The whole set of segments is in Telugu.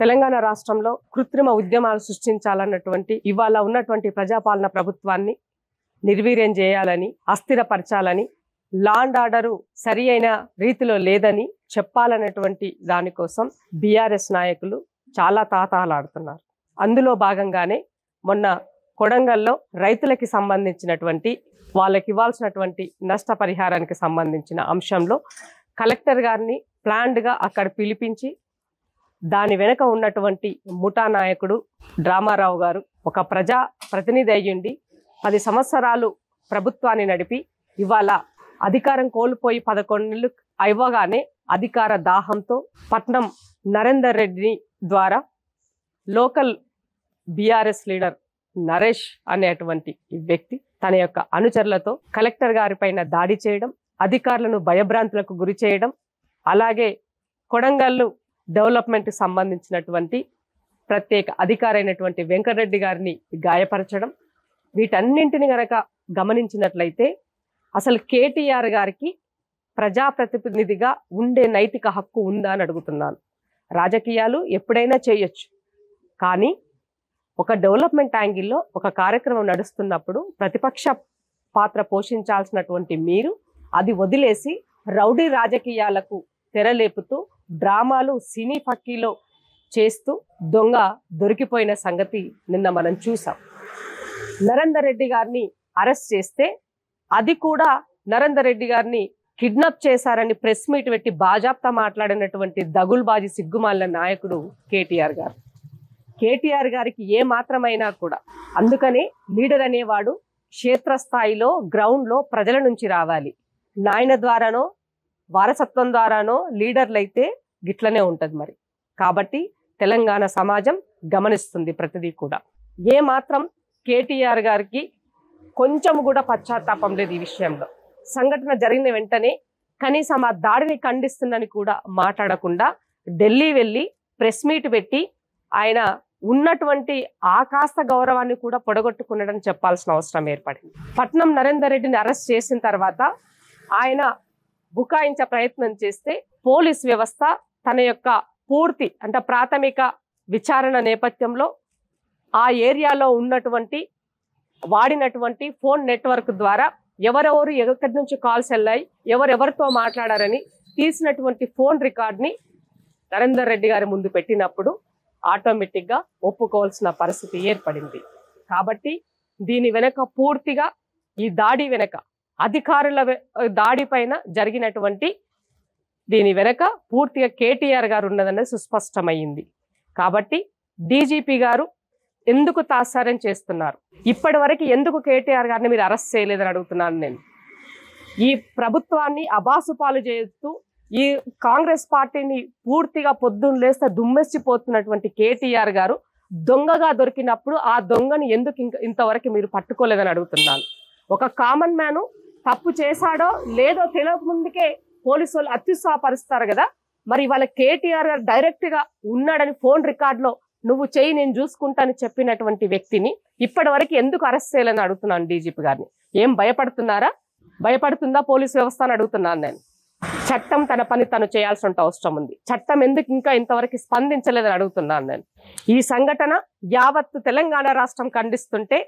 తెలంగాణ రాష్ట్రంలో కృత్రిమ ఉద్యమాలు సృష్టించాలన్నటువంటి ఇవాళ ఉన్నటువంటి ప్రజాపాలన ప్రభుత్వాన్ని నిర్వీర్యం చేయాలని, అస్థిరపరచాలని, లా అండ్ ఆర్డర్ సరి అయిన రీతిలో లేదని చెప్పాలన్నటువంటి దానికోసం బీఆర్ఎస్ నాయకులు చాలా తాతాలాడుతున్నారు. అందులో భాగంగానే మొన్న కొడంగల్లో రైతులకి సంబంధించినటువంటి వాళ్ళకి ఇవ్వాల్సినటువంటి నష్టపరిహారానికి సంబంధించిన అంశంలో కలెక్టర్ గారిని ప్లాన్డ్గా అక్కడ పిలిపించి దాని వెనుక ఉన్నటువంటి ముఠా నాయకుడు డ్రామారావు గారు ఒక ప్రజా ప్రతినిధి అయ్యుండి 10 సంవత్సరాలు ప్రభుత్వాన్ని నడిపి ఇవాళ అధికారం కోల్పోయి 11 నెలలు అవ్వగానే అధికార దాహంతో పట్నం నరేందర్ రెడ్డి ద్వారా లోకల్ బీఆర్ఎస్ లీడర్ నరేష్ అనేటువంటి వ్యక్తి తన యొక్క అనుచరులతో కలెక్టర్ గారి పైన దాడి చేయడం, అధికారులను భయభ్రాంతులకు గురి చేయడం, అలాగే కొడంగల్లు డెవలప్మెంట్కి సంబంధించినటువంటి ప్రత్యేక అధికారైనటువంటి వెంకటరెడ్డి గారిని గాయపరచడం, వీటన్నింటిని గనక గమనించినట్లయితే అసలు కేటీఆర్ గారికి ప్రజాప్రతినిధిగా ఉండే నైతిక హక్కు ఉందా అని అడుగుతున్నాను. రాజకీయాలు ఎప్పుడైనా చేయొచ్చు, కానీ ఒక డెవలప్మెంట్ యాంగిల్లో ఒక కార్యక్రమం నడుస్తున్నప్పుడు ప్రతిపక్ష పాత్ర పోషించాల్సినటువంటి మీరు అది వదిలేసి రౌడీ రాజకీయాలకు తెరలేపుతూ డ్రామాలు సినీ పక్కీలో చేస్తూ దొంగ దొరికిపోయిన సంగతి నిన్న మనం చూసాం. నరేందర్ రెడ్డి గారిని అరెస్ట్ చేస్తే అది కూడా నరేందర్ రెడ్డి గారిని కిడ్నాప్ చేశారని ప్రెస్ మీట్ పెట్టి బాజాప్తా మాట్లాడినటువంటి దగుల్బాజీ సిగ్గుమాలిన నాయకుడు కేటీఆర్ గారు. కేటీఆర్ గారికి ఏ మాత్రమైనా కూడా, అందుకనే లీడర్ అనేవాడు క్షేత్రస్థాయిలో గ్రౌండ్లో ప్రజల నుంచి రావాలి. నాయన ద్వారానో వారసత్వం ద్వారానో లీడర్లు అయితే గిట్లనే ఉంటుంది మరి. కాబట్టి తెలంగాణ సమాజం గమనిస్తుంది ప్రతిదీ కూడా. ఏ మాత్రం కేటీఆర్ గారికి కొంచెం కూడా పశ్చాత్తాపం లేదు ఈ విషయంలో. సంఘటన జరిగిన వెంటనే కనీసం ఆ దాడిని ఖండిస్తుందని కూడా మాట్లాడకుండా ఢిల్లీ వెళ్ళి ప్రెస్ మీట్ పెట్టి ఆయన ఉన్నటువంటి ఆ కాస్త గౌరవాన్ని కూడా పొడగొట్టుకున్నాడని చెప్పాల్సిన అవసరం ఏర్పడింది. పట్నం నరేందర్ రెడ్డిని అరెస్ట్ చేసిన తర్వాత ఆయన బుకాయించే ప్రయత్నం చేస్తే పోలీస్ వ్యవస్థ తన యొక్క పూర్తి ప్రాథమిక విచారణ నేపథ్యంలో ఆ ఏరియాలో ఉన్నటువంటి వాడినటువంటి ఫోన్ నెట్వర్క్ ద్వారా ఎవరెవరు ఎక్కడి నుంచి కాల్స్ వెళ్ళాయి, ఎవరెవరితో మాట్లాడారని తీసినటువంటి ఫోన్ రికార్డ్ని నరేందర్ రెడ్డి గారి ముందు పెట్టినప్పుడు ఆటోమేటిక్గా ఒప్పుకోవాల్సిన పరిస్థితి ఏర్పడింది. కాబట్టి దీని వెనక పూర్తిగా ఈ దాడి వెనక అధికారుల దాడి పైన జరిగినటువంటి దీని వెనక పూర్తిగా కేటీఆర్ గారు ఉన్నదన్నది సుస్పష్టమైంది. కాబట్టి డీజీపీ గారు ఎందుకు తాత్సారం చేస్తున్నారు, ఇప్పటి వరకు ఎందుకు కేటీఆర్ గారిని మీరు అరెస్ట్ చేయలేదని అడుగుతున్నాను నేను. ఈ ప్రభుత్వాన్ని అబాసుపాలు చేస్తూ ఈ కాంగ్రెస్ పార్టీని పూర్తిగా పొద్దున్న లేస్తే దుమ్మెచ్చిపోతున్నటువంటి కేటీఆర్ గారు దొంగగా దొరికినప్పుడు ఆ దొంగని ఎందుకు ఇంతవరకు మీరు పట్టుకోలేదని అడుగుతున్నాను. ఒక కామన్ మ్యాను తప్పు చేశాడో లేదో తెలియక ముందుకే పోలీసు వాళ్ళు అత్యుత్సాహపరుస్తారు కదా. మరి వాళ్ళ కేటీఆర్ గారు డైరెక్ట్ గా ఉన్నాడని ఫోన్ రికార్డులో నువ్వు చెయ్యి నేను చూసుకుంటానని చెప్పినటువంటి వ్యక్తిని ఇప్పటి వరకు ఎందుకు అరెస్ట్ చేయాలని అడుగుతున్నాను డీజీపీ గారిని. ఏం భయపడుతున్నారా? భయపడుతుందా పోలీసు వ్యవస్థ అని అడుగుతున్నాను నేను. చట్టం తన పని తను చేయాల్సిన అవసరం ఉంది. చట్టం ఎందుకు ఇంకా ఇంతవరకు స్పందించలేదని అడుగుతున్నాను నేను. ఈ సంఘటన యావత్తు తెలంగాణ రాష్ట్రం ఖండిస్తుంటే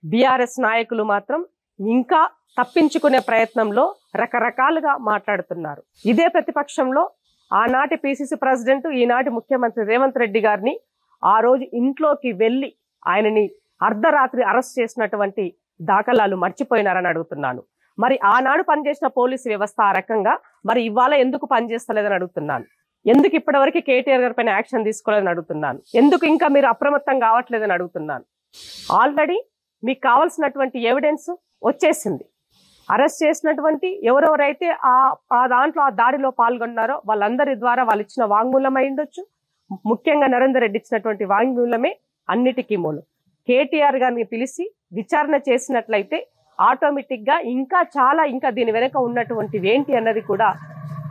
బీఆర్ఎస్ నాయకులు మాత్రం ఇంకా తప్పించుకునే ప్రయత్నంలో రకరకాలుగా మాట్లాడుతున్నారు. ఇదే ప్రతిపక్షంలో ఆనాటి పిసిసి ప్రెసిడెంట్ ఈనాటి ముఖ్యమంత్రి రేవంత్ రెడ్డి గారిని ఆ రోజు ఇంట్లోకి వెళ్ళి ఆయనని అర్ధరాత్రి అరెస్ట్ చేసినటువంటి దాఖలాలు మర్చిపోయినారని అడుగుతున్నాను. మరి ఆనాడు పనిచేసిన పోలీసు వ్యవస్థ ఆ రకంగా మరి ఇవాళ ఎందుకు పనిచేస్తలేదని అడుగుతున్నాను. ఎందుకు ఇప్పటివరకు కేటీఆర్ గారి పైన యాక్షన్ తీసుకోలేదని అడుగుతున్నాను. ఎందుకు ఇంకా మీరు అప్రమత్తం కావట్లేదని అడుగుతున్నాను. ఆల్రెడీ మీకు కావాల్సినటువంటి ఎవిడెన్స్ వచ్చేసింది. అరెస్ట్ చేసినటువంటి ఎవరెవరైతే ఆ దాంట్లో ఆ దాడిలో పాల్గొన్నారో వాళ్ళందరి ద్వారా వాళ్ళు ఇచ్చిన వాంగ్మూలం అయి ఉండొచ్చు. ముఖ్యంగా నరేందర్ రెడ్డి ఇచ్చినటువంటి వాంగ్మూలమే అన్నిటికీ మూలం. కేటీఆర్ గారిని పిలిచి విచారణ చేసినట్లయితే ఆటోమేటిక్గా ఇంకా దీని వెనక ఉన్నటువంటివి ఏంటి అన్నది కూడా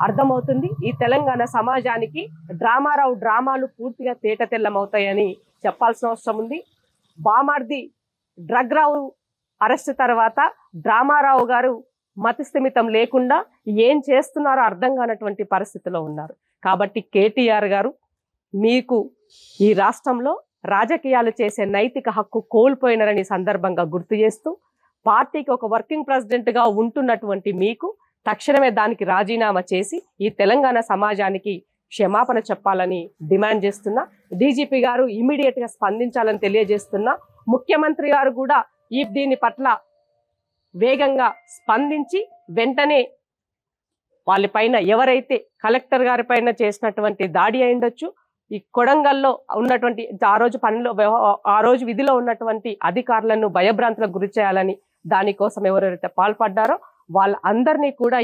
అర్థమవుతుంది. ఈ తెలంగాణ సమాజానికి డ్రామారావు డ్రామాలు పూర్తిగా తేటతెల్లమవుతాయని చెప్పాల్సిన అవసరం ఉంది. బామార్ది డ్రగ్ రావు అరెస్ట్ తర్వాత డ్రామారావు గారు మతిస్థిమితం లేకుండా ఏం చేస్తున్నారో అర్థం కానటువంటి పరిస్థితిలో ఉన్నారు. కాబట్టి కేటీఆర్ గారు మీకు ఈ రాష్ట్రంలో రాజకీయాలు చేసే నైతిక హక్కు కోల్పోయినారని సందర్భంగా గుర్తు చేస్తూ పార్టీకి ఒక వర్కింగ్ ప్రెసిడెంట్గా ఉంటున్నటువంటి మీకు తక్షణమే దానికి రాజీనామా చేసి ఈ తెలంగాణ సమాజానికి క్షమాపణ చెప్పాలని డిమాండ్ చేస్తున్నా. డీజీపీ గారు ఇమీడియట్గా స్పందించాలని తెలియజేస్తున్నా. ముఖ్యమంత్రి గారు కూడా దీని పట్ల వేగంగా స్పందించి వెంటనే వాళ్ళపైన ఎవరైతే కలెక్టర్ గారి పైన చేసినటువంటి దాడి అయిండొచ్చు, ఈ కొడంగల్లో ఉన్నటువంటి ఆ రోజు విధిలో ఉన్నటువంటి అధికారులను భయభ్రాంతులకు గురి చేయాలని దానికోసం ఎవరైతే పాల్పడ్డారో వాళ్ళందరినీ కూడా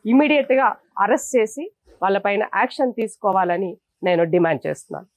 ఇమీడియట్ గా అరెస్ట్ చేసి వాళ్ళపైన యాక్షన్ తీసుకోవాలని నేను డిమాండ్ చేస్తున్నాను.